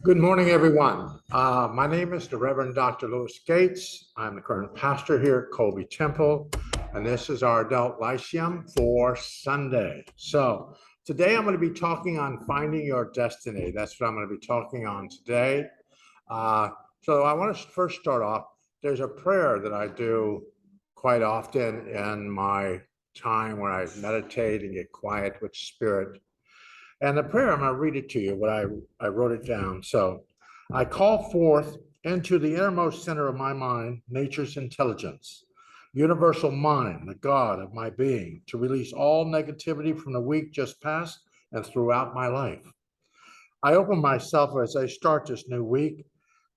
Good morning, everyone. My name is the Reverend Dr. Louis Gates. I'm the current pastor here at Colby Temple, and this is our adult Lyceum for Sunday. So today I'm going to be talking on finding your destiny. That's what I'm going to be talking on today. So I want to first start off. There's a prayer that I do quite often in my time where I meditate and get quiet with spirit. And the prayer, I'm going to read it to you, what I wrote it down. So I call forth into the innermost center of my mind, nature's intelligence, universal mind, the God of my being, to release all negativity from the week just past and throughout my life. I open myself as I start this new week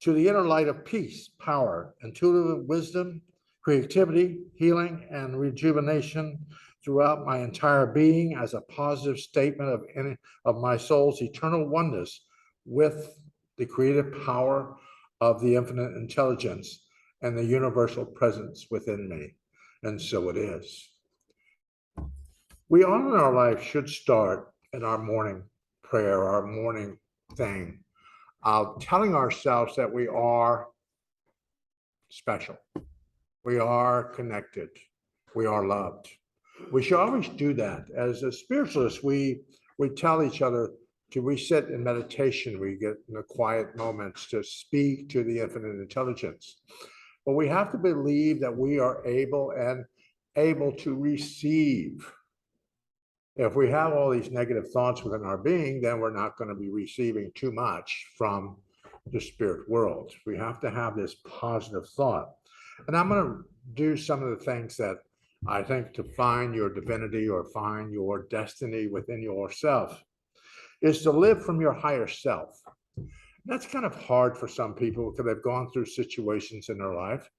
to the inner light of peace, power, intuitive wisdom, creativity, healing, and rejuvenation throughout my entire being as a positive statement of my soul's eternal oneness with the creative power of the infinite intelligence and the universal presence within me. And so it is. We all in our life should start in our morning prayer, our morning thing, telling ourselves that we are special, we are connected, we are loved. We should always do that. As a spiritualist, we tell each other we sit in meditation, we get in the quiet moments to speak to the infinite intelligence. But we have to believe that we are able to receive. If we have all these negative thoughts within our being, then we're not going to be receiving too much from the spirit world. We have to have this positive thought. And I'm going to do some of the things that I think to find your divinity or find your destiny within yourself is to live from your higher self. That's kind of hard for some people because they've gone through situations in their life.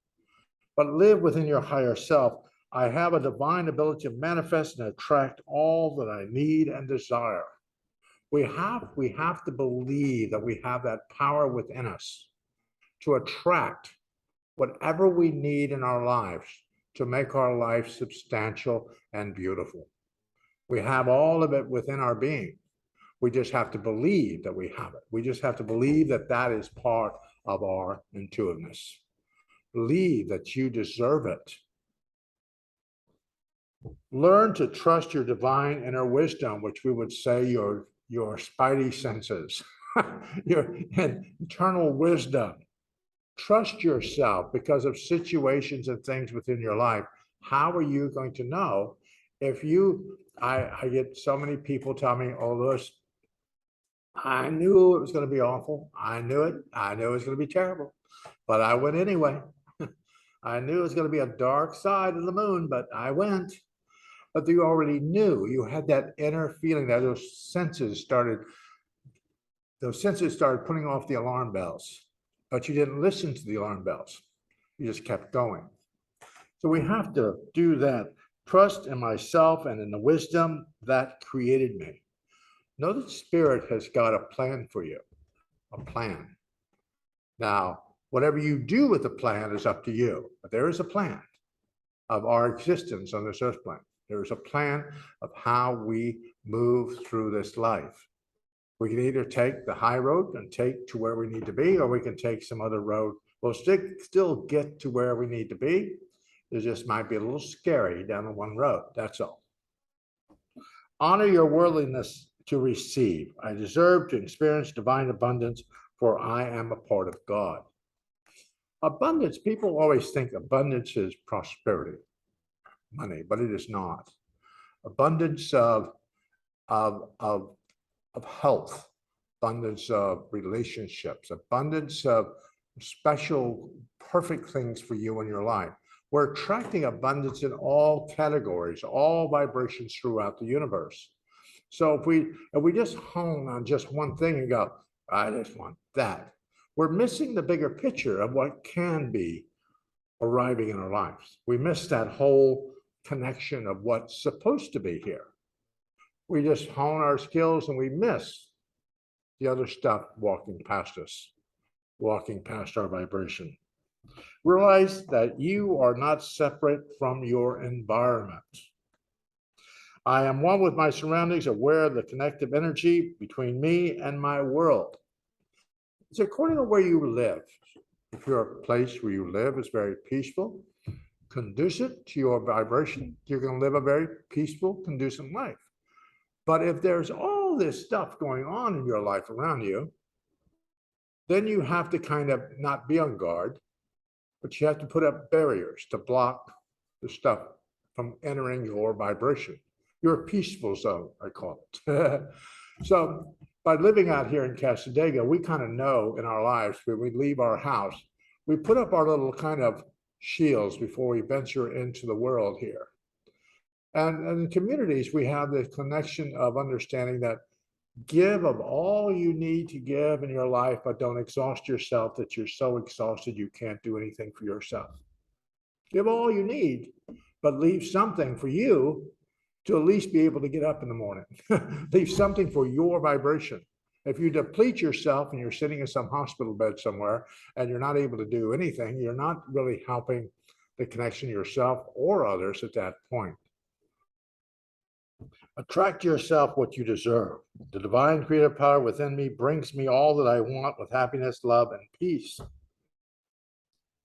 But live within your higher self. I have a divine ability to manifest and attract all that I need and desire. We have to believe that we have that power within us to attract whatever we need in our lives to make our life substantial and beautiful. We have all of it within our being. We just have to believe that we have it. We just have to believe that that is part of our intuitiveness. Believe that you deserve it. Learn to trust your divine inner wisdom, which we would say your spidey senses, your internal wisdom. Trust yourself because of situations and things within your life. How are you going to know if I get so many people tell me, oh, Louis, I knew it was going to be awful. I knew it. I knew it was going to be terrible, but I went anyway. I knew it was going to be a dark side of the moon, but I went. But you already knew. You had that inner feeling that those senses started putting off the alarm bells, but you didn't listen to the alarm bells. You just kept going. So we have to do that. Trust in myself and in the wisdom that created me. Know that spirit has got a plan for you, a plan. Now, whatever you do with the plan is up to you, but there is a plan of our existence on this earth plane. There is a plan of how we move through this life. We can either take the high road and take to where we need to be, or we can take some other road. We'll still get to where we need to be. It just might be a little scary down the one road. That's all. Honor your worthiness to receive. I deserve to experience divine abundance, for I am a part of God. Abundance, people always think abundance is prosperity, money, but it is not. Abundance of health, abundance of relationships, abundance of special, perfect things for you in your life. We're attracting abundance in all categories, all vibrations throughout the universe. So if we just hone on just one thing and go, I just want that, we're missing the bigger picture of what can be arriving in our lives. We miss that whole connection of what's supposed to be here. We just hone our skills and we miss the other stuff walking past us, walking past our vibration. Realize that you are not separate from your environment. I am one with my surroundings, aware of the connective energy between me and my world. It's according to where you live. If your place where you live is very peaceful, conducive to your vibration, you're going to live a very peaceful, conducive life. But if there's all this stuff going on in your life around you, then you have to kind of not be on guard, but you have to put up barriers to block the stuff from entering your vibration, your peaceful zone, I call it. So by living out here in Casadega, we kind of know in our lives when we leave our house, we put up our little kind of shields before we venture into the world here. And in communities, we have the connection of understanding that give of all you need to give in your life, but don't exhaust yourself that you're so exhausted you can't do anything for yourself. Give all you need, but leave something for you to at least be able to get up in the morning. Leave something for your vibration. If you deplete yourself and you're sitting in some hospital bed somewhere and you're not able to do anything, you're not really helping the connection yourself or others at that point. Attract to yourself what you deserve. The divine creative power within me brings me all that I want with happiness, love, and peace.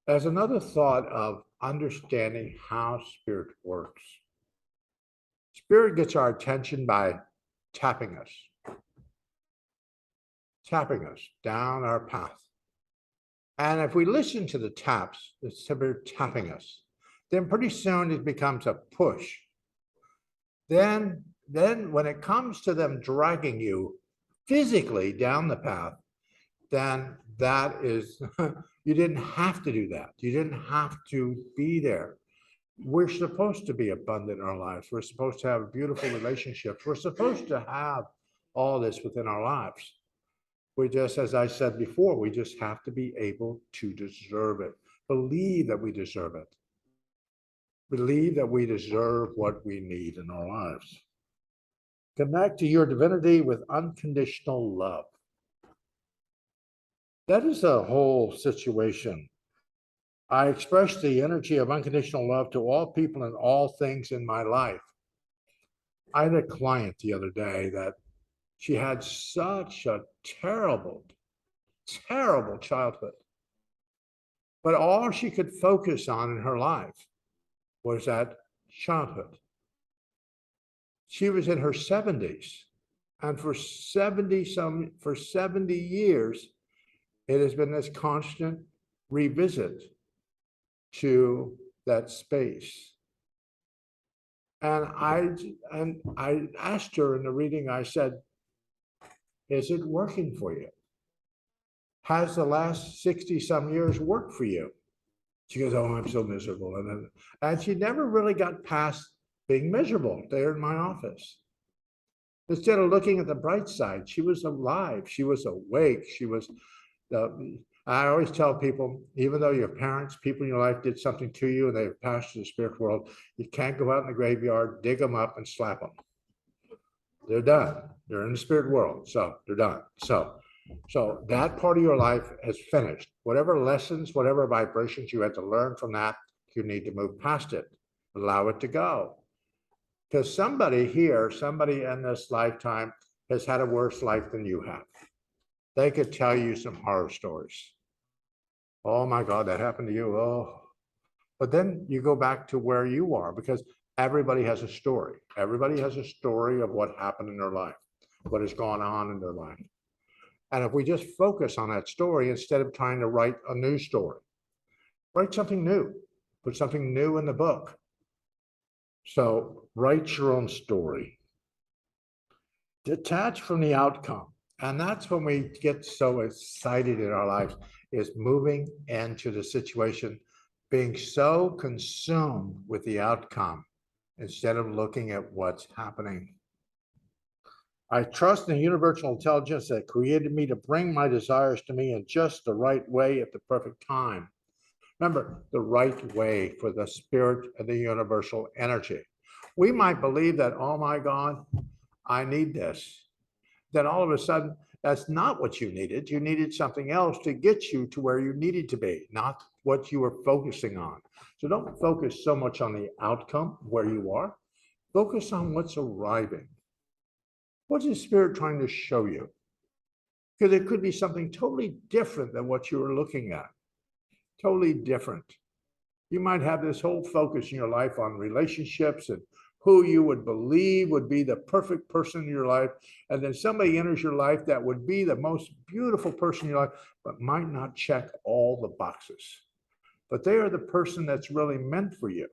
As another thought of understanding how spirit works. Spirit gets our attention by tapping us down our path. And if we listen to the taps, the spirit tapping us, then pretty soon it becomes a push. Then when it comes to them dragging you physically down the path, then that is, you didn't have to do that. You didn't have to be there. We're supposed to be abundant in our lives. We're supposed to have beautiful relationships. We're supposed to have all this within our lives. We just, as I said before, we just have to be able to deserve it. Believe that we deserve it. Believe that we deserve what we need in our lives. Connect to your divinity with unconditional love. That is a whole situation. I express the energy of unconditional love to all people and all things in my life. I had a client the other day that she had such a terrible, terrible childhood. But all she could focus on in her life was that childhood. She was in her 70s, and for 70 years, it has been this constant revisit to that space. And I asked her in the reading, I said, is it working for you? Has the last 60 some years worked for you? She goes, oh, I'm so miserable. And she never really got past being miserable there in my office. Instead of looking at the bright side, she was alive. She was awake. She was, I always tell people, even though your parents, people in your life did something to you and they've passed to the spirit world, you can't go out in the graveyard, dig them up and slap them. They're done. They're in the spirit world. So they're done. So that part of your life has finished. Whatever lessons, whatever vibrations you had to learn from that, you need to move past it. Allow it to go. Because somebody here, somebody in this lifetime has had a worse life than you have. They could tell you some horror stories. Oh my God, that happened to you. Oh. But then you go back to where you are, because everybody has a story. Everybody has a story of what happened in their life, what has gone on in their life. And if we just focus on that story instead of trying to write a new story, write something new, put something new in the book. So write your own story. Detach from the outcome. And that's when we get so excited in our lives, is moving into the situation, being so consumed with the outcome instead of looking at what's happening. I trust in the universal intelligence that created me to bring my desires to me in just the right way at the perfect time. Remember, the right way for the spirit of the universal energy. We might believe that, oh my God, I need this. Then all of a sudden, that's not what you needed. You needed something else to get you to where you needed to be, not what you were focusing on. So don't focus so much on the outcome, where you are. Focus on what's arriving. What's the spirit trying to show you? Because it could be something totally different than what you were looking at. Totally different. You might have this whole focus in your life on relationships and who you would believe would be the perfect person in your life. And then somebody enters your life that would be the most beautiful person in your life, but might not check all the boxes. But they are the person that's really meant for you.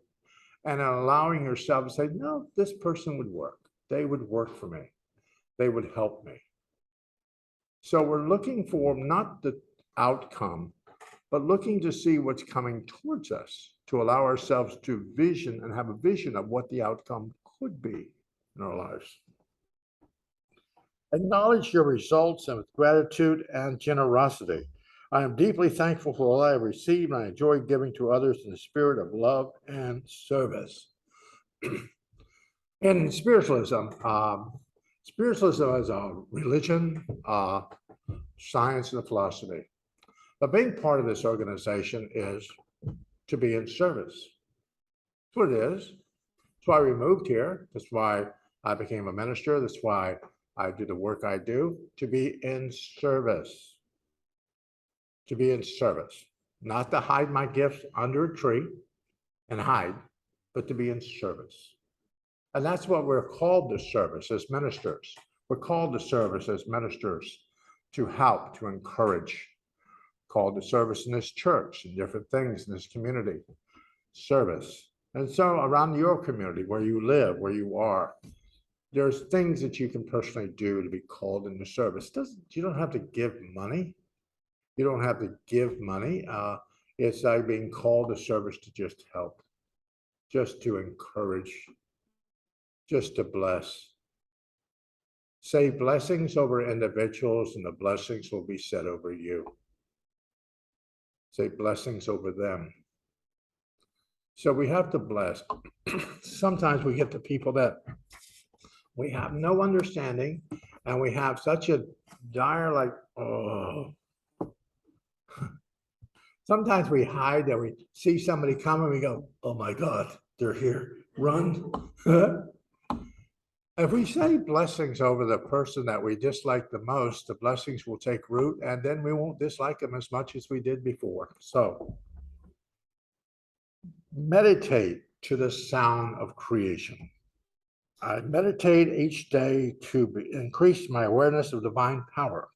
And allowing yourself to say, no, this person would work. They would work for me. They would help me. So we're looking for not the outcome, but looking to see what's coming towards us, to allow ourselves to vision and have a vision of what the outcome could be in our lives. Acknowledge your results and with gratitude and generosity. I am deeply thankful for all I have received, and I enjoy giving to others in the spirit of love and service. In spiritualism, spiritualism is a religion, science, and a philosophy. A big part of this organization is to be in service. That's what it is. That's why we moved here. That's why I became a minister. That's why I do the work I do, to be in service. To be in service. Not to hide my gifts under a tree and hide, but to be in service. And that's what we're called to service as ministers. We're called to service as ministers, to help, to encourage. Called to service in this church and different things in this community. Service. And so around your community, where you live, where you are, there's things that you can personally do to be called into service. You don't have to give money. You don't have to give money. It's like being called to service to just help, just to encourage, just to bless. Say blessings over individuals, and the blessings will be said over you. Say blessings over them. So we have to bless. Sometimes we get to people that we have no understanding, and we have such a dire, like, oh. Sometimes we hide that we see somebody come and we go, oh my God, they're here, run. If we say blessings over the person that we dislike the most, the blessings will take root, and then we won't dislike them as much as we did before. So meditate to the sound of creation. I meditate each day to increase my awareness of divine power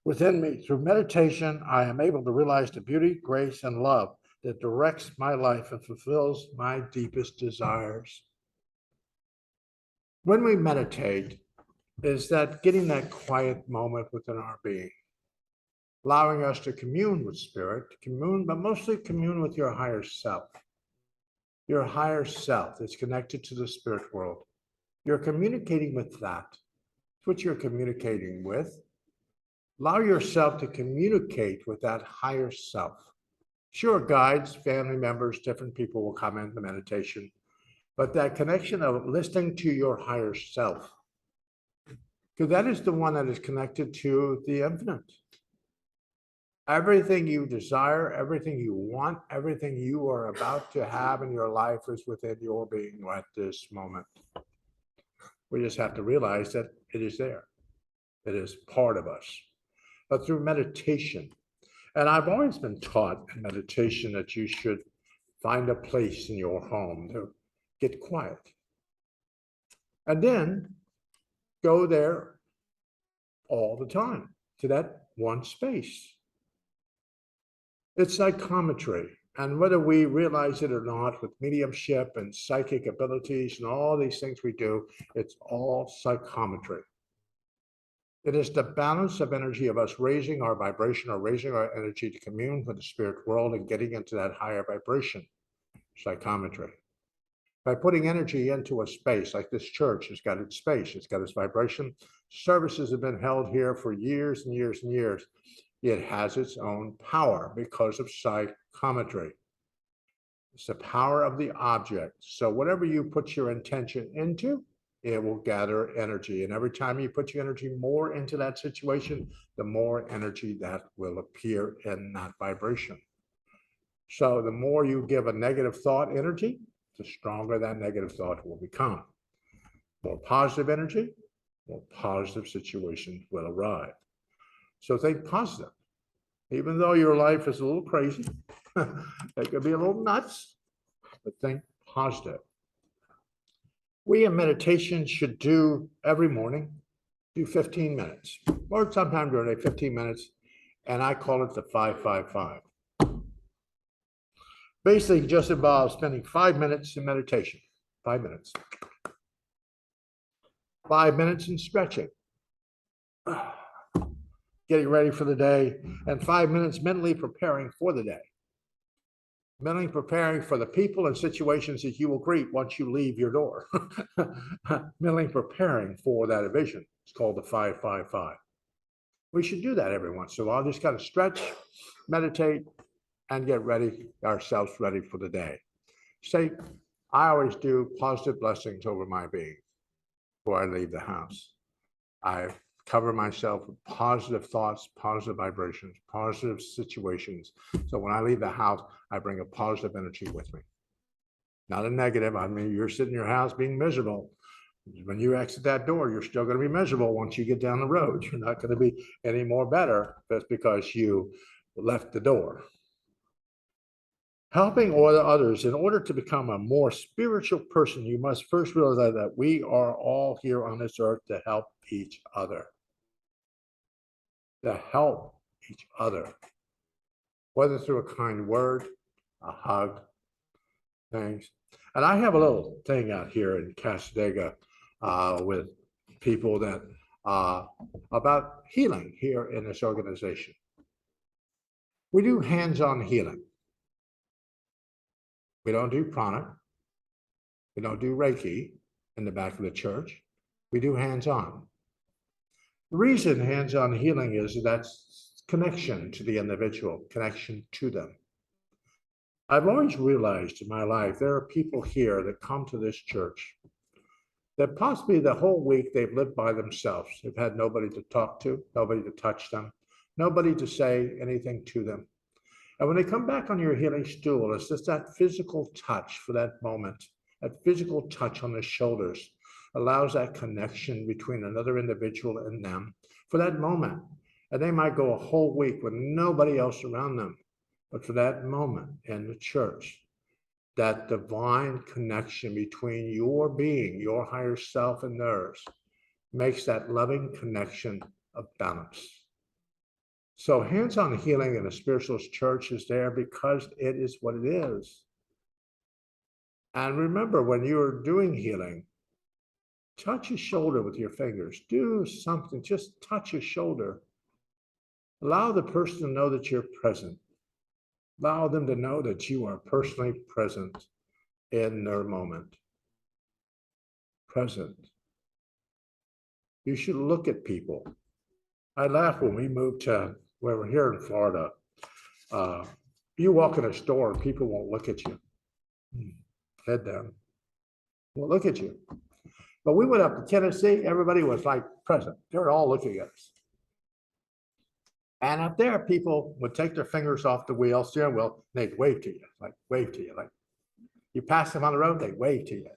within me. Through meditation, I am able to realize the beauty, grace, and love that directs my life and fulfills my deepest desires. When we meditate, is that getting that quiet moment within our being, allowing us to commune with spirit, but mostly commune with your higher self. Your higher self is connected to the spirit world. You're communicating with that. It's what you're communicating with. Allow yourself to communicate with that higher self. Sure, guides, family members, different people will come into meditation, but that connection of listening to your higher self, because that is the one that is connected to the infinite. Everything you desire, everything you want, everything you are about to have in your life is within your being at this moment. We just have to realize that it is there. It is part of us. But through meditation, and I've always been taught in meditation that you should find a place in your home to get quiet. And then go there all the time to that one space. It's psychometry. And whether we realize it or not, with mediumship and psychic abilities and all these things we do, it's all psychometry. It is the balance of energy of us raising our vibration or raising our energy to commune with the spirit world and getting into that higher vibration, psychometry. By putting energy into a space, like this church has got its space, it's got its vibration. Services have been held here for years and years and years. It has its own power because of psychometry. It's the power of the object. So whatever you put your intention into, it will gather energy. And every time you put your energy more into that situation, the more energy that will appear in that vibration. So the more you give a negative thought energy, the stronger that negative thought will become. More positive energy, more positive situations will arrive. So think positive. Even though your life is a little crazy, it could be a little nuts, but think positive. We in meditation should do every morning, do 15 minutes, or sometime during the day, 15 minutes, and I call it the 5-5-5. Basically, just involves spending 5 minutes in meditation, 5 minutes. 5 minutes in stretching, getting ready for the day, and 5 minutes mentally preparing for the day. Mentally preparing for the people and situations that you will greet once you leave your door. Mentally preparing for that vision. It's called the 5-5-5. We should do that every once in a while. Just kind of stretch, meditate, and get ourselves ready for the day. I always do positive blessings over my being before I leave the house. I cover myself with positive thoughts, positive vibrations, positive situations. So when I leave the house, I bring a positive energy with me. Not a negative. I mean, you're sitting in your house being miserable. When you exit that door, you're still going to be miserable once you get down the road. You're not going to be any more better just because you left the door. Helping others, in order to become a more spiritual person, you must first realize that we are all here on this earth to help each other. To help each other, whether through a kind word, a hug, things. And I have a little thing out here in Casadega with people that about healing here in this organization. We do hands-on healing. We don't do prana. We don't do Reiki in the back of the church. We do hands-on. The reason hands-on healing is that's connection to the individual, connection to them. I've always realized in my life there are people here that come to this church that possibly the whole week they've lived by themselves. They've had nobody to talk to, nobody to touch them, nobody to say anything to them. And when they come back on your healing stool, it's just that physical touch for that moment, that physical touch on the shoulders allows that connection between another individual and them for that moment. And they might go a whole week with nobody else around them. But for that moment in the church, that divine connection between your being, your higher self and theirs, makes that loving connection of balance. So hands-on healing in a spiritualist church is there because it is what it is. And remember, when you're doing healing, touch a shoulder with your fingers. Do something, just touch a shoulder. Allow the person to know that you're present. Allow them to know that you are personally present in their moment. Present. You should look at people. I laugh when we moved to where we're here in Florida. You walk in a store and people won't look at you. Head down. Won't look at you. But we went up to Tennessee, everybody was like present. They were all looking at us. And up there, people would take their fingers off the wheel, steering wheel, and they'd wave to you, like you pass them on the road, they wave to you.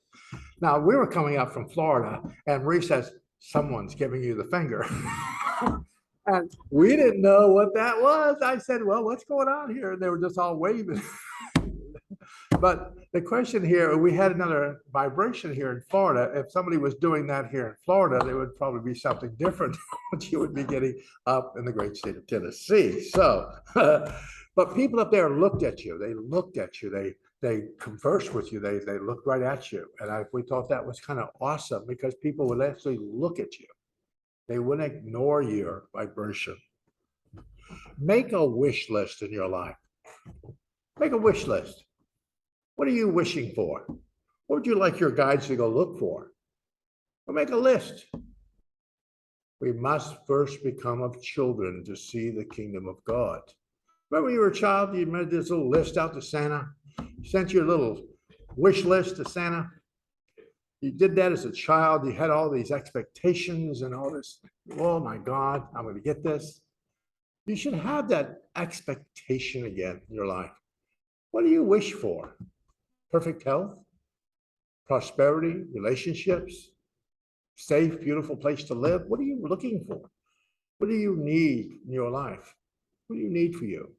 Now, we were coming up from Florida, and Marie says, someone's giving you the finger. And we didn't know what that was. I said, well, what's going on here? And they were just all waving. But the question here, we had another vibration here in Florida. If somebody was doing that here in Florida, there would probably be something different what you would be getting up in the great state of Tennessee. So, but people up there looked at you. They looked at you. They conversed with you. They looked right at you. And we thought that was kind of awesome because people would actually look at you. They wouldn't ignore your vibration. Make a wish list in your life. Make a wish list. What are you wishing for? What would you like your guides to go look for? Well, make a list. We must first become of children to see the kingdom of God. Remember when you were a child, you made this little list out to Santa? Sent your little wish list to Santa? You did that as a child. You had all these expectations and all this. Oh my God, I'm going to get this. You should have that expectation again in your life. What do you wish for? Perfect health, prosperity, relationships, safe, beautiful place to live. What are you looking for? What do you need in your life? What do you need for you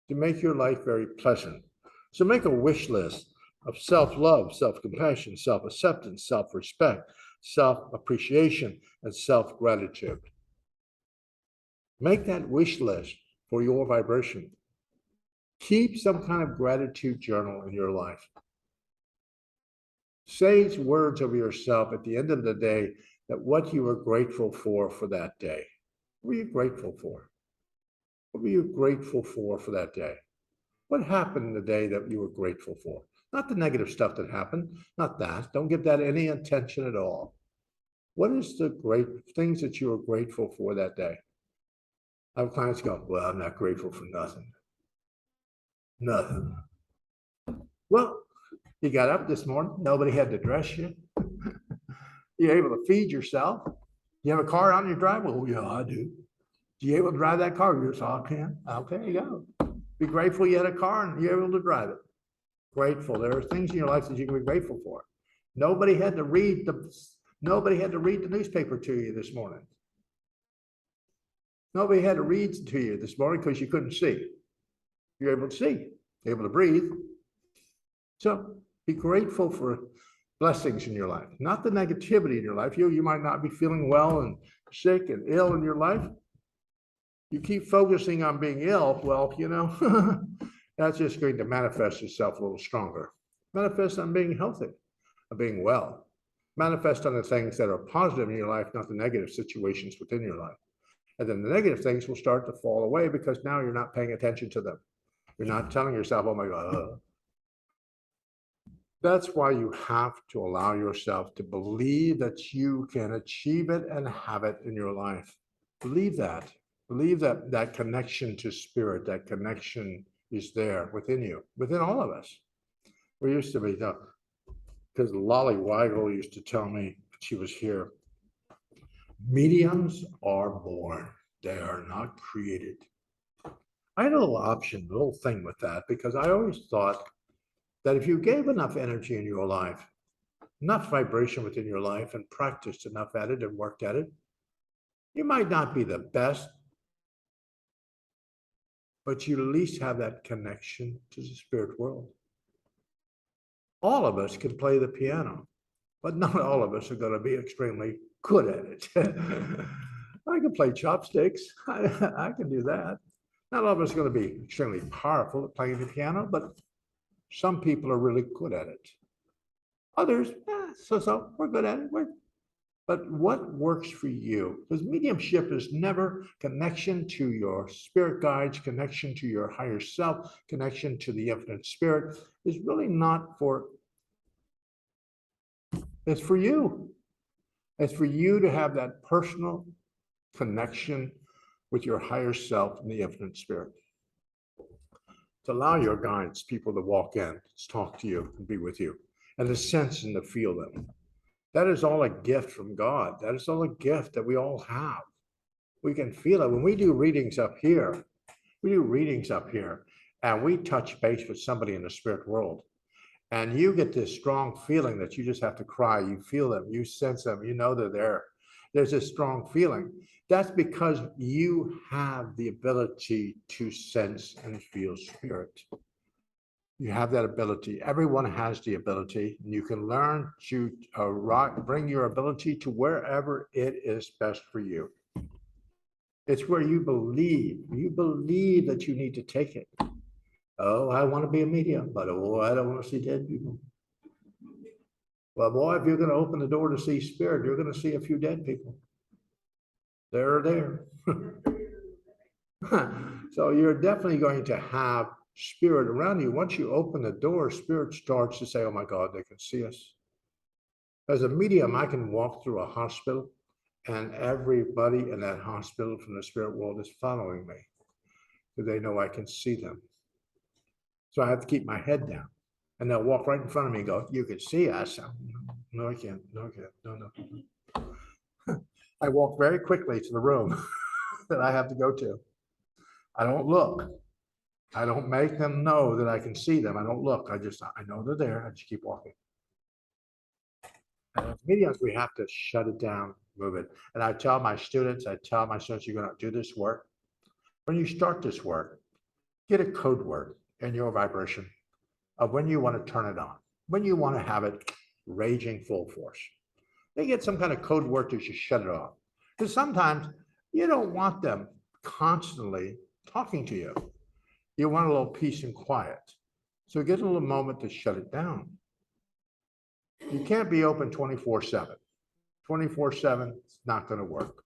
to make your life very pleasant? So make a wish list of self-love, self-compassion, self-acceptance, self-respect, self-appreciation, and self-gratitude. Make that wish list for your vibration. Keep some kind of gratitude journal in your life. Say words of yourself at the end of the day that what you were grateful for that day. What were you grateful for? What were you grateful for that day? What happened the day that you were grateful for? Not the negative stuff that happened, not that. Don't give that any attention at all. What is the great things that you were grateful for that day? I have clients go, well, I'm not grateful for nothing. Nothing. Well, you got up this morning, nobody had to dress you. You're able to feed yourself. You have a car on your driveway? Oh, yeah, I do. You able to drive that car? Yes, I can. Okay, you go. Be grateful you had a car and you're able to drive it. Grateful. There are things in your life that you can be grateful for. Nobody had to read the newspaper to you this morning. Nobody had to read to you this morning because you couldn't see. You're able to see, able to breathe. So be grateful for blessings in your life, not the negativity in your life. You might not be feeling well and sick and ill in your life. You keep focusing on being ill, well, that's just going to manifest itself a little stronger. Manifest on being healthy, on being well. Manifest on the things that are positive in your life, not the negative situations within your life. And then the negative things will start to fall away because now you're not paying attention to them. You're not telling yourself, oh my God. That's why you have to allow yourself to believe that you can achieve it and have it in your life. Believe that. Believe that that connection to spirit, that connection is there within you, within all of us. We used to be, because Lolly Weigel used to tell me, she was here, mediums are born, they are not created. I had a little thing with that, because I always thought that if you gave enough energy in your life, enough vibration within your life, and practiced enough at it and worked at it, you might not be the best, but you at least have that connection to the spirit world. All of us can play the piano, but not all of us are going to be extremely good at it. I can play chopsticks. I can do that. Not all of us are going to be extremely powerful at playing the piano, but some people are really good at it. Others, so we're good at it. But what works for you? Because mediumship is never connection to your spirit guides, connection to your higher self, connection to the infinite spirit is really not for, it's for you. It's for you to have that personal connection with your higher self and the infinite spirit. To allow your guides, people to walk in, to talk to you and be with you, and to sense and to feel them. That is all a gift from God. That is all a gift that we all have. We can feel it. When we do readings up here, and we touch base with somebody in the spirit world, and you get this strong feeling that you just have to cry. You feel them, you sense them, you know they're there. There's this strong feeling. That's because you have the ability to sense and feel spirit. You have that ability. Everyone has the ability, and you can learn to bring your ability to wherever it is best for you. It's where you believe. You believe that you need to take it. Oh, I want to be a medium, but oh, I don't want to see dead people. Well, boy, if you're going to open the door to see spirit, you're going to see a few dead people. They're there. So you're definitely going to have spirit around you. Once you open the door, spirit starts to say, oh my God, they can see us. As a medium, I can walk through a hospital and everybody in that hospital from the spirit world is following me because they know I can see them. So I have to keep my head down. And they'll walk right in front of me and go, you can see us. No, I can't. No, I can't. No. I walk very quickly to the room that I have to go to. I don't look. I don't make them know that I can see them. I don't look. I know they're there. I just keep walking. And as mediums, we have to shut it down. move it. And I tell my students, you're going to do this work. When you start this work, get a code word in your vibration of when you want to turn it on, when you want to have it raging full force. They get some kind of code word to just shut it off. Because sometimes you don't want them constantly talking to you. You want a little peace and quiet. So get a little moment to shut it down. You can't be open 24/7. 24/7, it's not going to work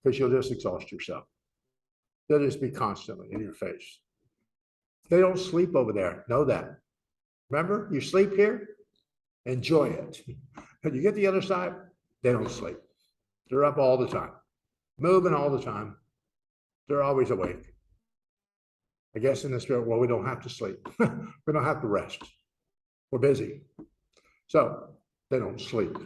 because you'll just exhaust yourself. They'll just be constantly in your face. They don't sleep over there. Know that. Remember, you sleep here, enjoy it. When you get the other side, they don't sleep. They're up all the time, moving all the time. They're always awake. I guess in the spirit world, we don't have to sleep. We don't have to rest. We're busy. So they don't sleep.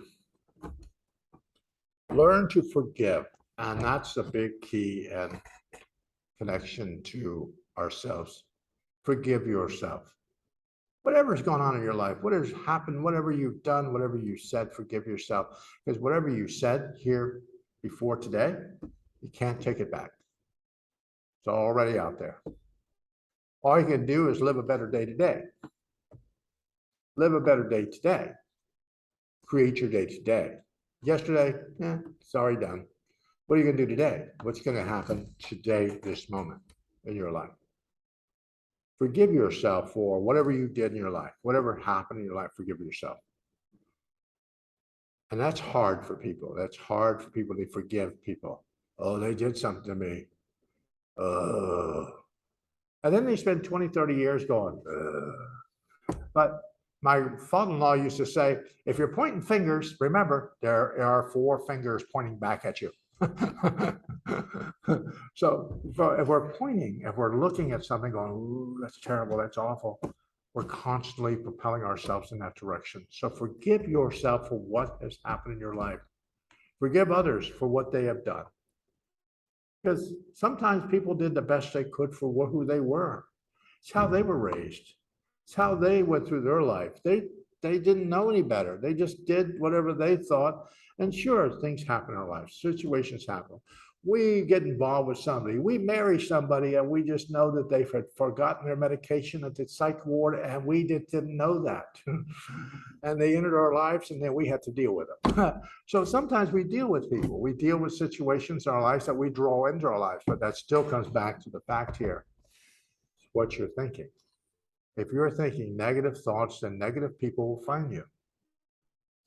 Learn to forgive. And that's the big key and connection to ourselves. Forgive yourself. Whatever's gone on in your life, what has happened, whatever you've done, whatever you said, forgive yourself. Because whatever you said here before today, you can't take it back. It's already out there. All you can do is live a better day today. Live a better day today. Create your day today. Yesterday, it's already done. What are you going to do today? What's going to happen today, this moment in your life? Forgive yourself for whatever you did in your life, whatever happened in your life, forgive yourself. And that's hard for people. That's hard for people to forgive people. Oh, they did something to me. And then they spend 20, 30 years going, But my father-in-law used to say, if you're pointing fingers, remember, there are 4 fingers pointing back at you. So if we're pointing, if we're looking at something going, ooh, that's terrible, that's awful, we're constantly propelling ourselves in that direction. So forgive yourself for what has happened in your life. Forgive others for what they have done. Because sometimes people did the best they could for who they were. It's how they were raised. It's how they went through their life. They didn't know any better. They just did whatever they thought. And sure, things happen in our lives. Situations happen. We get involved with somebody. We marry somebody and we just know that they've forgotten their medication at the psych ward and we didn't know that. And they entered our lives and then we had to deal with them. So sometimes we deal with people. We deal with situations in our lives that we draw into our lives. But that still comes back to the fact here. It's what you're thinking. If you're thinking negative thoughts, then negative people will find you.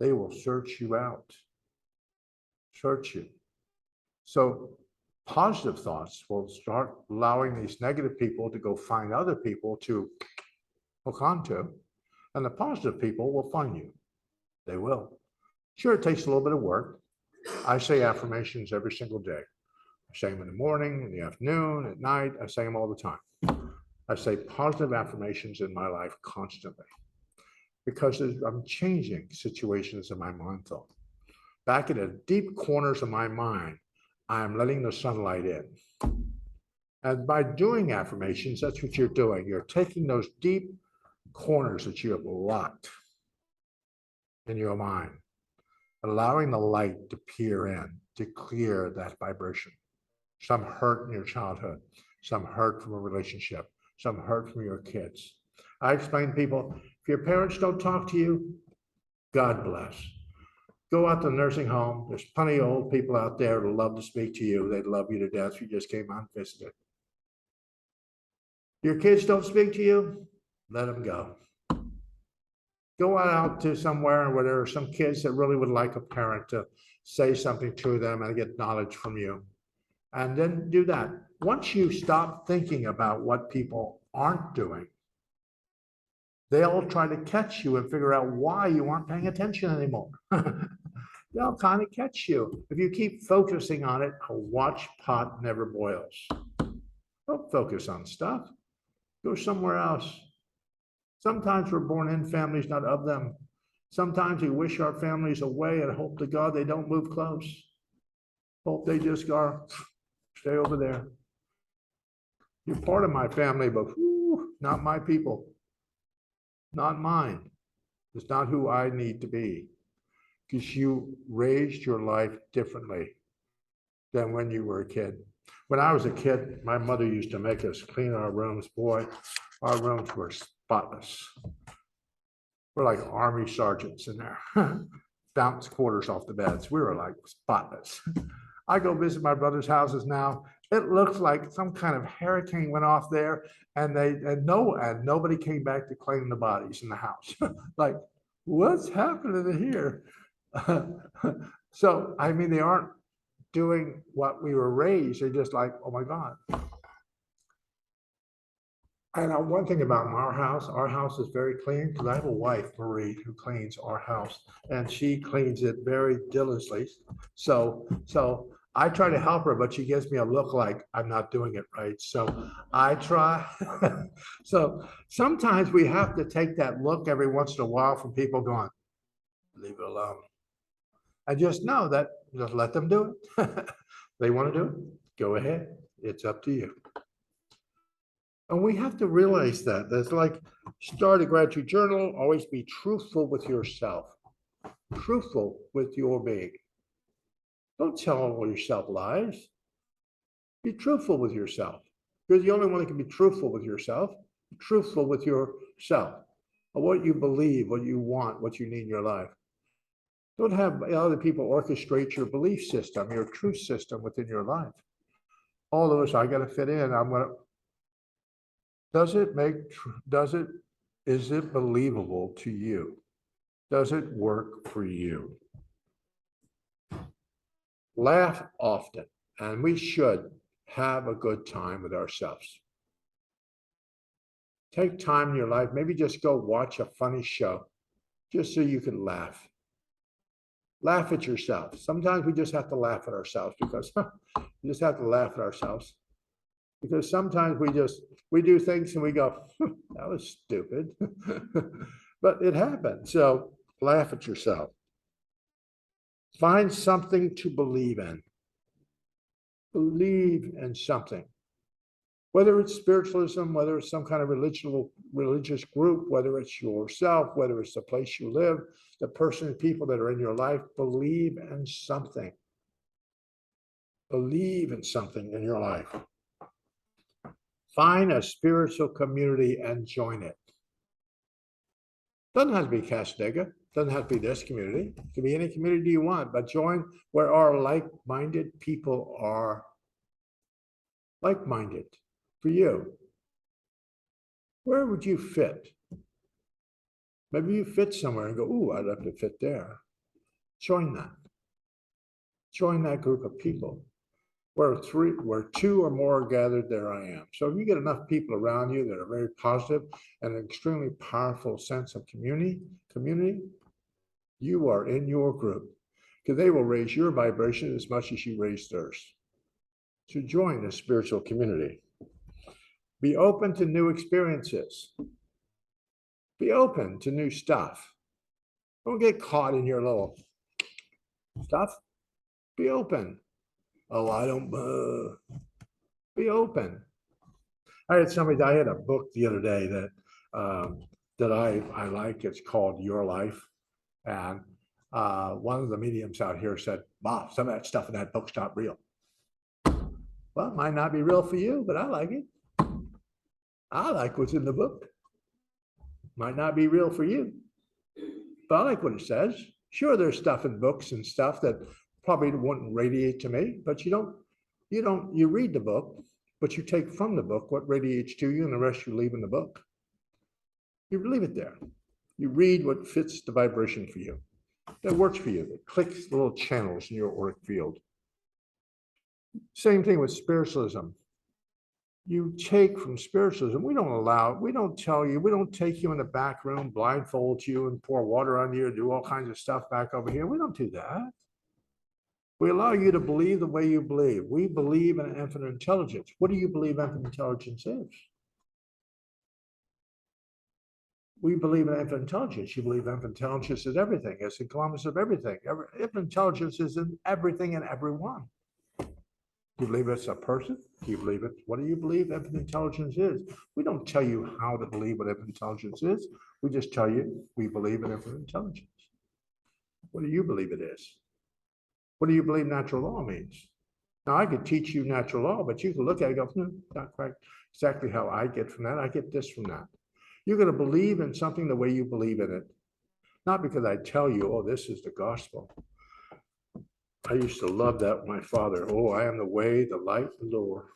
They will search you out. Search you. So positive thoughts will start allowing these negative people to go find other people to hook onto, and the positive people will find you. They will. Sure, it takes a little bit of work. I say affirmations every single day. I say them in the morning, in the afternoon, at night. I say them all the time. I say positive affirmations in my life constantly because I'm changing situations in my mind thought. Back in the deep corners of my mind, I'm letting the sunlight in. And by doing affirmations, that's what you're doing. You're taking those deep corners that you have locked in your mind, allowing the light to peer in, to clear that vibration. Some hurt in your childhood, some hurt from a relationship, some hurt from your kids. I explain to people, if your parents don't talk to you, God bless. Go out to the nursing home. There's plenty of old people out there who love to speak to you. They'd love you to death if you just came out and visited. Your kids don't speak to you, let them go. Go out to somewhere where there are some kids that really would like a parent to say something to them and get knowledge from you. And then do that. Once you stop thinking about what people aren't doing, they'll try to catch you and figure out why you aren't paying attention anymore. They'll kind of catch you. If you keep focusing on it, a watch pot never boils. Don't focus on stuff. Go somewhere else. Sometimes we're born in families, not of them. Sometimes we wish our families away and hope to God they don't move close. Hope they just go, stay over there. You're part of my family, but not my people. Not mine. It's not who I need to be. because you raised your life differently than when you were a kid. When I was a kid, my mother used to make us clean our rooms. Boy, our rooms were spotless. We're like army sergeants in there. Bounce quarters off the beds. We were like spotless. I go visit my brother's houses now. It looks like some kind of hurricane went off there, and nobody came back to claim the bodies in the house. Like, what's happening here? So, I mean, they aren't doing what we were raised. They're just like, oh my God. And one thing about our house is very clean because I have a wife, Marie, who cleans our house, and she cleans it very diligently. So I try to help her, but she gives me a look like I'm not doing it right. So I try. So sometimes we have to take that look every once in a while from people going, leave it alone. I just know that just let them do it. They want to do it, go ahead. It's up to you. And we have to realize that. That's like start a gratitude journal, always be truthful with yourself, truthful with your being. Don't tell all yourself lies. Be truthful with yourself. You're the only one that can be truthful with yourself. Be truthful with yourself, what you believe, what you want, what you need in your life. Don't have other people orchestrate your belief system, your truth system within your life. All of us, I got to fit in. Is it believable to you? Does it work for you? Laugh often, and we should have a good time with ourselves. Take time in your life, maybe just go watch a funny show, just so you can laugh. Laugh at yourself. Sometimes we just have to laugh at ourselves because we just have to laugh at ourselves. Because sometimes we do things and we go, that was stupid. But it happened. So laugh at yourself. Find something to believe in. Believe in something. Whether it's spiritualism, whether it's some kind of religious group, whether it's yourself, whether it's the place you live, the person and people that are in your life, believe in something. Believe in something in your life. Find a spiritual community and join it. Doesn't have to be Casadega. Doesn't have to be this community. It can be any community you want, but join where our like-minded people are like-minded for you. Where would you fit? Maybe you fit somewhere and go, ooh, I'd love to fit there. Join that. Join that group of people. Where two or more are gathered, there I am. So if you get enough people around you that are very positive and an extremely powerful sense of community, you are in your group because they will raise your vibration as much as you raise theirs. So join a spiritual community. Be open to new experiences. Be open to new stuff. Don't get caught in your little stuff. Be open. Oh, I don't, be open. I had a book the other day that I like. It's called Your Life. And one of the mediums out here said, wow, some of that stuff in that book's not real. Well, it might not be real for you, but I like it. I like what's in the book. Might not be real for you, but I like what it says. Sure, there's stuff in books and stuff that probably wouldn't radiate to me, but you read the book, but you take from the book what radiates to you and the rest you leave in the book. You leave it there. You read what fits the vibration for you, that works for you, that clicks the little channels in your auric field. Same thing with spiritualism. You take from spiritualism, we don't tell you, we don't take you in the back room, blindfold you and pour water on you and do all kinds of stuff back over here. We don't do that. We allow you to believe the way you believe. We believe in infinite intelligence. What do you believe infinite intelligence is? We believe in infinite intelligence. You believe infinite intelligence is everything. It's the conglomerate of everything. Infinite intelligence is in everything and everyone. Do you believe it's a person? Do you believe it? What do you believe infinite intelligence is? We don't tell you how to believe what infinite intelligence is. We just tell you we believe in infinite intelligence. What do you believe it is? What do you believe natural law means? Now, I could teach you natural law, but you can look at it and go, not quite exactly how I get from that. I get this from that. You're going to believe in something the way you believe in it. Not because I tell you, oh, this is the gospel. I used to love that, my father. Oh, I am the way, the light, the door.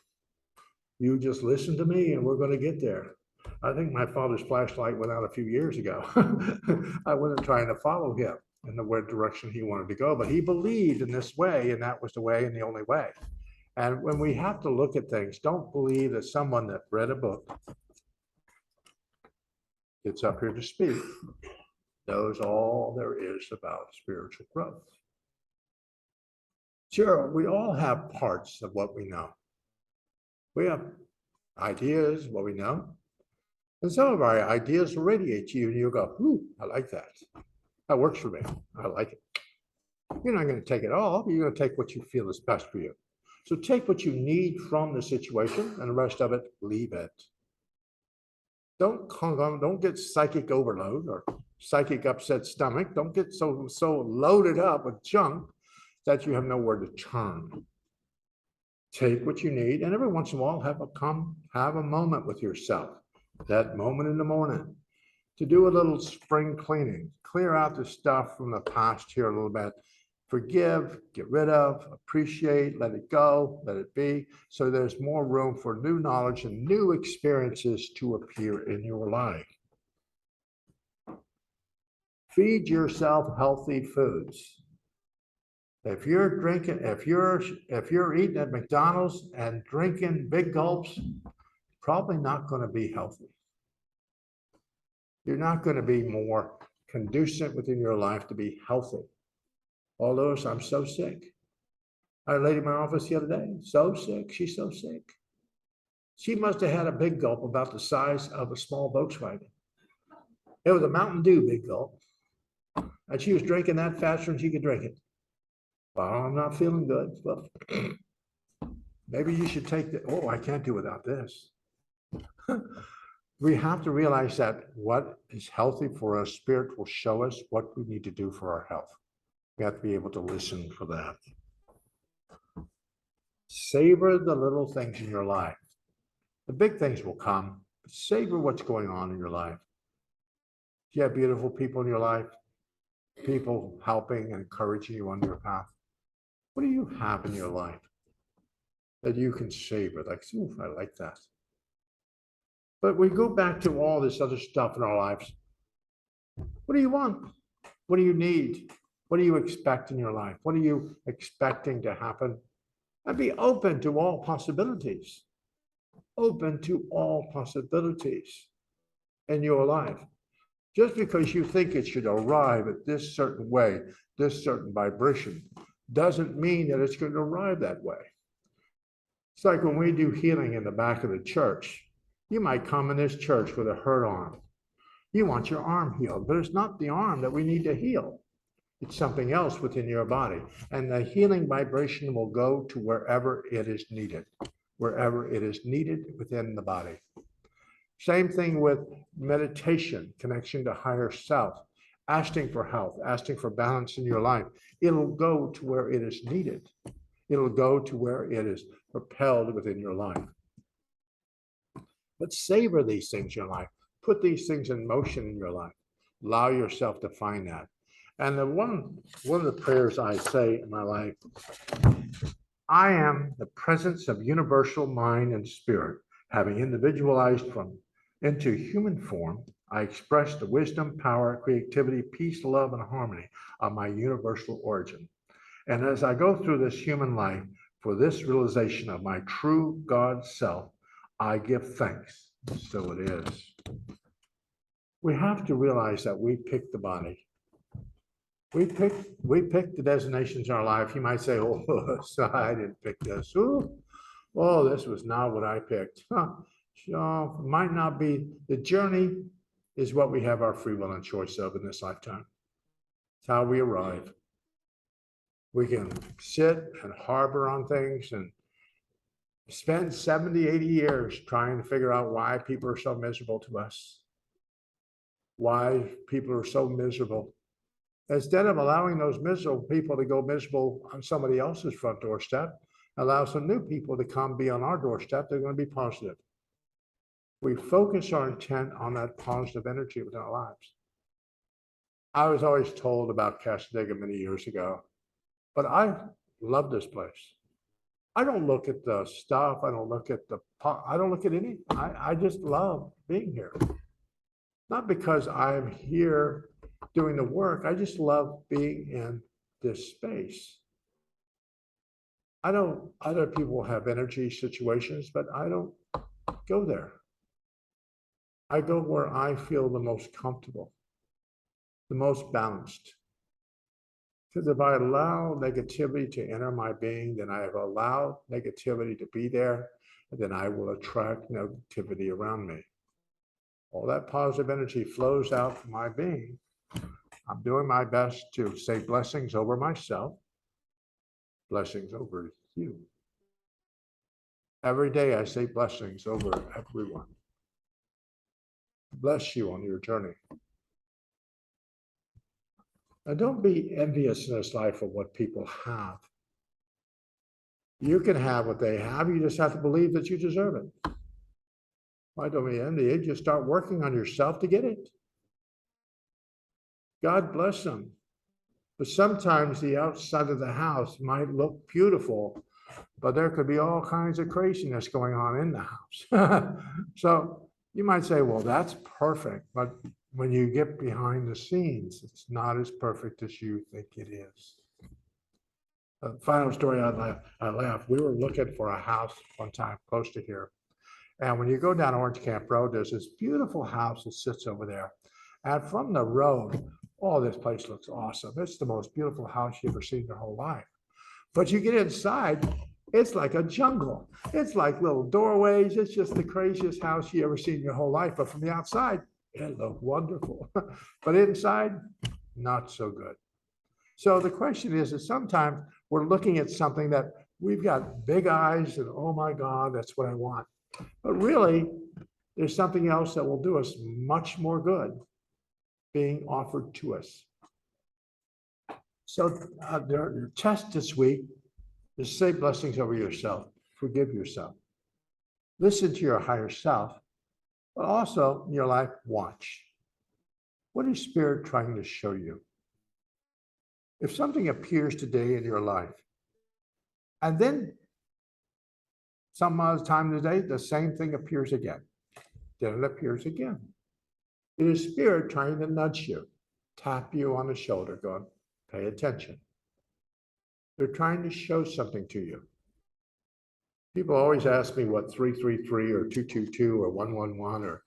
You just listen to me and we're going to get there. I think my father's flashlight went out a few years ago. I wasn't trying to follow him in the direction he wanted to go, but he believed in this way, and that was the way and the only way. And when we have to look at things, don't believe that someone that read a book gets up here to speak knows all there is about spiritual growth. Sure, we all have parts of what we know. We have ideas, what we know. And some of our ideas will radiate to you and you'll go, ooh, I like that. That works for me. I like it. You're not going to take it all. You're going to take what you feel is best for you. So take what you need from the situation and the rest of it, leave it. Don't get psychic overload or psychic upset stomach. Don't get so loaded up with junk that you have nowhere to turn. Take what you need, and every once in a while have a moment with yourself. That moment in the morning to do a little spring cleaning, clear out the stuff from the past here a little bit. Forgive, get rid of, appreciate, let it go, let it be. So there's more room for new knowledge and new experiences to appear in your life. Feed yourself healthy foods. If you're eating at McDonald's and drinking big gulps, probably not going to be healthy. You're not going to be more conducive within your life to be healthy. Although I'm so sick. I had a lady in my office the other day, so sick. She's so sick. She must have had a big gulp about the size of a small Volkswagen. It was a Mountain Dew big gulp. And she was drinking that faster than she could drink it. Well, I'm not feeling good. Well, maybe you should take the, oh, I can't do without this. We have to realize that what is healthy for us, Spirit will show us what we need to do for our health. We have to be able to listen for that. Savor the little things in your life. The big things will come, but savor what's going on in your life. You have beautiful people in your life, people helping and encouraging you on your path. What do you have in your life that you can savor? Like, ooh, I like that. But we go back to all this other stuff in our lives. What do you want? What do you need? What do you expect in your life? What are you expecting to happen? And be open to all possibilities. Open to all possibilities in your life. Just because you think it should arrive at this certain way, this certain vibration, doesn't mean that it's going to arrive that way. It's like when we do healing in the back of the church. You might come in this church with a hurt arm. You want your arm healed, but it's not the arm that we need to heal. It's something else within your body. And the healing vibration will go to wherever it is needed within the body. Same thing with meditation, connection to higher self, asking for health, asking for balance in your life. It'll go to where it is needed. It'll go to where it is propelled within your life. But savor these things in your life. Put these things in motion in your life. Allow yourself to find that. And the one of the prayers I say in my life, I am the presence of universal mind and spirit, having individualized into human form. I express the wisdom, power, creativity, peace, love, and harmony of my universal origin. And as I go through this human life for this realization of my true God self, I give thanks. So it is. We have to realize that we pick the body. We pick the designations in our life. You might say, oh, so I didn't pick this. Ooh, oh, this was not what I picked. Huh. So might not be. The journey is what we have our free will and choice of in this lifetime. It's how we arrive. We can sit and harbor on things and spend 70, 80 years trying to figure out why people are so miserable to us. Why people are so miserable. Instead of allowing those miserable people to go miserable on somebody else's front doorstep, allow some new people to come be on our doorstep. They're going to be positive. We focus our intent on that positive energy within our lives. I was always told about Casadega many years ago, but I love this place. I don't look at the stuff. I don't look at any. I just love being here. Not because I'm here doing the work. I just love being in this space. I know other people have energy situations, but I don't go there. I go where I feel the most comfortable, the most balanced. Because if I allow negativity to enter my being, then I have allowed negativity to be there, and then I will attract negativity around me. All that positive energy flows out from my being. I'm doing my best to say blessings over myself, blessings over you. Every day I say blessings over everyone. Bless you on your journey. And don't be envious in this life of what people have. You can have what they have. You just have to believe that you deserve it. Why don't be envious? Just start working on yourself to get it. God bless them. But sometimes the outside of the house might look beautiful, but there could be all kinds of craziness going on in the house. So you might say, well, that's perfect. But when you get behind the scenes, it's not as perfect as you think it is. Final story, I laugh. We were looking for a house one time close to here. And when you go down Orange Camp Road, there's this beautiful house that sits over there. And from the road, oh, this place looks awesome. It's the most beautiful house you've ever seen in your whole life. But you get inside, it's like a jungle. It's like little doorways. It's just the craziest house you ever seen in your whole life. But from the outside, it looked wonderful. But inside, not so good. So the question is that sometimes we're looking at something that we've got big eyes and, oh my God, that's what I want. But really, there's something else that will do us much more good being offered to us. So your test this week is say blessings over yourself, forgive yourself, listen to your higher self, but also in your life, watch. What is Spirit trying to show you? If something appears today in your life, and then some other time today, the same thing appears again, then it appears again. It is Spirit trying to nudge you, tap you on the shoulder, going, pay attention. They're trying to show something to you. People always ask me what 333 or 222 or 111 or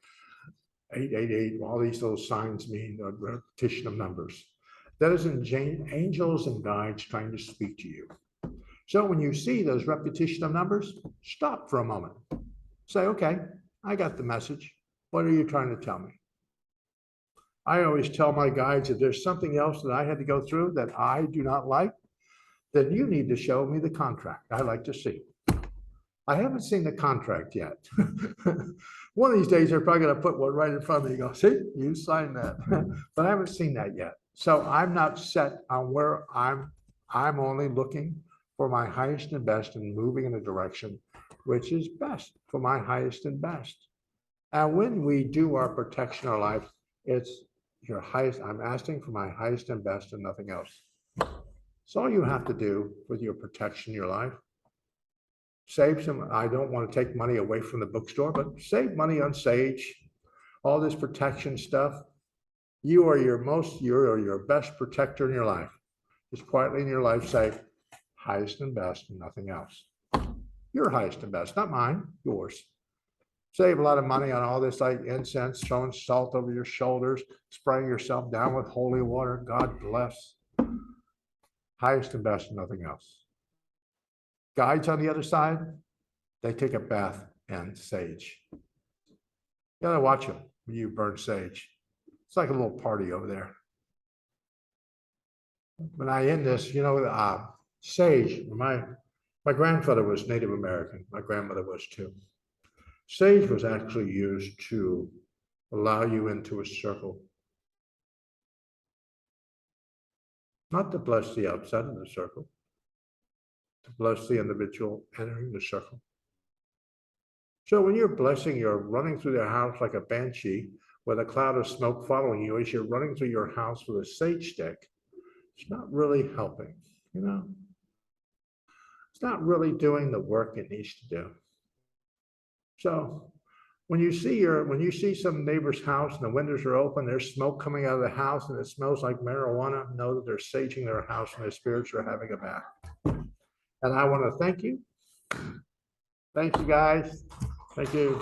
888, all these little signs mean, a repetition of numbers. That is angels and guides trying to speak to you. So when you see those repetition of numbers, stop for a moment. Say, okay, I got the message. What are you trying to tell me? I always tell my guides if there's something else that I had to go through that I do not like, then you need to show me the contract. I like to see. I haven't seen the contract yet. One of these days, they're probably going to put one right in front of me and go, see, you signed that. But I haven't seen that yet. So I'm not set on where I'm only looking for my highest and best and moving in a direction which is best for my highest and best. And when we do our protection in our life, it's your highest. I'm asking for my highest and best and nothing else. It's all you have to do with your protection in your life. Save some. I don't want to take money away from the bookstore, but save money on Sage, all this protection stuff. You are your best protector in your life. Just quietly in your life say, highest and best and nothing else. Your highest and best, not mine, yours. Save a lot of money on all this like incense, throwing salt over your shoulders, spraying yourself down with holy water. God bless. Highest and best and nothing else. Guides on the other side, they take a bath in sage. You gotta watch them when you burn sage. It's like a little party over there. When I end this, sage, my grandfather was Native American. My grandmother was too. Sage was actually used to allow you into a circle. not to bless the outside of the circle, to bless the individual entering the circle. So when you're blessing, you're running through the house like a banshee with a cloud of smoke following you as you're running through your house with a sage stick. It's not really helping, you know? It's not really doing the work it needs to do. So when you see some neighbor's house and the windows are open, there's smoke coming out of the house and it smells like marijuana, know that they're saging their house and their spirits are having a bath. And I want to thank you. Thank you guys. Thank you.